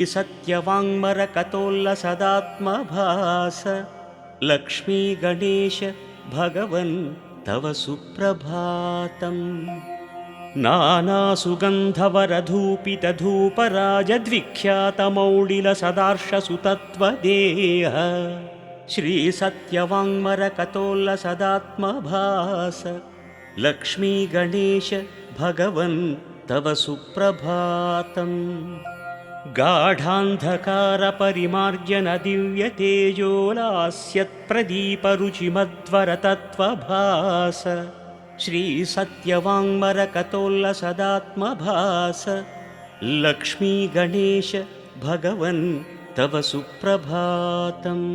सत्यवाङ्मरकतोल्लसदात्मभास लक्ष्मी गणेश भगवन् तव सुप्रभातम्। नानासुगन्धवरधूपितधूपराजद्विख्यातमौडिलसदार्शसुतत्वदेह श्रीसत्यवाङ्मरकतोल्लसदात्मभास लक्ष्मी गणेश भगवन् तव सुप्रभातम्। गाढान्धकारपरिमार्जन दिव्यतेजोलास्यत्प्रदीपरुचिमध्वरतत्त्वभास श्रीसत्यवाङ्मरकतोल्लसदात्मभास लक्ष्मी गणेश भगवन् तव सुप्रभातम्।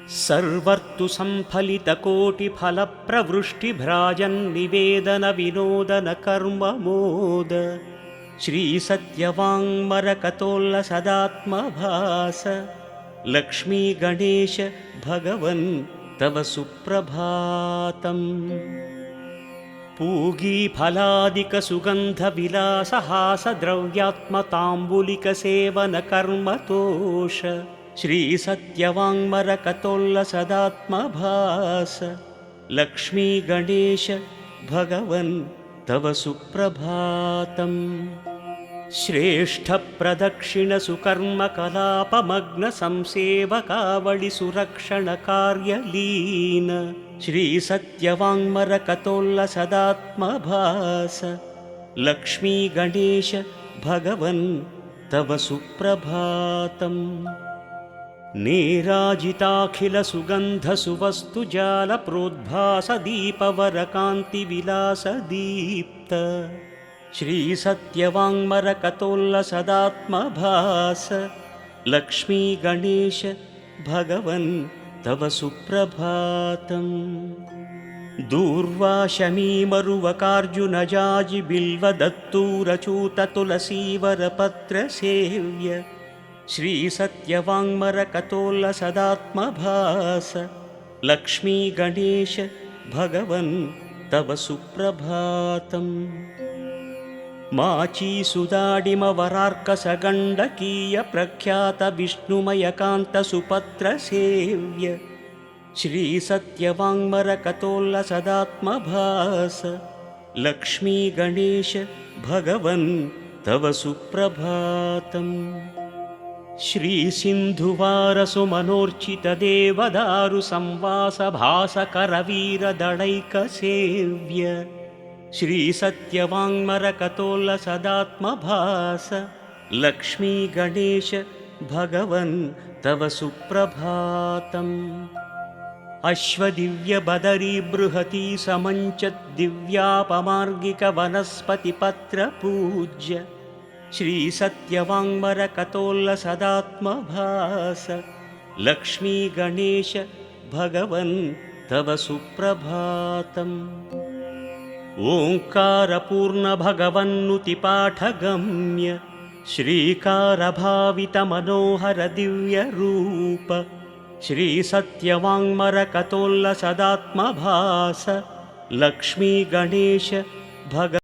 सर्वर्तुसंफलितकोटिफलप्रवृष्टिभ्राजन्निवेदनविनोदनकर्ममोद श्रीसत्यवाङ्मरकतोल्लसदात्मभास लक्ष्मी गणेश भगवन् तव सुप्रभातम्। पूगीफलादिकसुगन्धविलासहासद्रव्यात्मताम्बुलिकसेवनकर्मतोष श्रीसत्यवाङ्मरकतोल्लसदात्मभास लक्ष्मी गणेश भगवन् तव सुप्रभातम्। श्रेष्ठप्रदक्षिणसुकर्मकलापमग्नसंसेवकावळिसुरक्षणकार्यलीन श्रीसत्यवाङ्मरकतोल्लसदात्मभास लक्ष्मी गणेश भगवन् तव सुप्रभातम्। नेराजिताखिलसुगन्धसुवस्तुजालप्रोद्भासदीपवरकान्तिविलासदीप्त श्रीसत्यवाङ्मरकतोल्लसदात्मभास लक्ष्मी गणेश भगवन् तव सुप्रभातम्। दूर्वाशमीमरुवकार्जुनजाजिबिल्वदत्तूरचूततुलसीवरपत्रसेव्य श्रीसत्यवाङ्मरकतोल्लसदात्मभास लक्ष्मी गणेश भगवन् तव सुप्रभातम्। माचीसुदाडिमवरार्कसगण्डकीयप्रख्यातविष्णुमयकान्तसुपत्रसेव्य श्रीसत्यवाङ्मरकतोल्लसदात्मभास लक्ष्मी गणेश भगवन् तव सुप्रभातम्। श्रीसिन्धुवारसुमनोर्चितदेवदारुसंवासभासकरवीरदळैकसेव्य श्रीसत्यवाङ्मरकतोल्लसदात्मभास लक्ष्मी गणेश भगवन् तव सुप्रभातम्। अश्वदिव्यबदरीबृहती समञ्चद्दिव्यापमार्गिकवनस्पतिपत्रपूज्य श्रीसत्यवाङ्मरकतोल्लसदात्मभास लक्ष्मी गणेश भगवन् तव सुप्रभातम्। ओङ्कारपूर्णभगवन्नुतिपाठगम्य श्रीकारभावितमनोहर दिव्यरूप श्रीसत्यवाङ्मरकतोल्लसदात्मभास लक्ष्मी गणेश भगवन्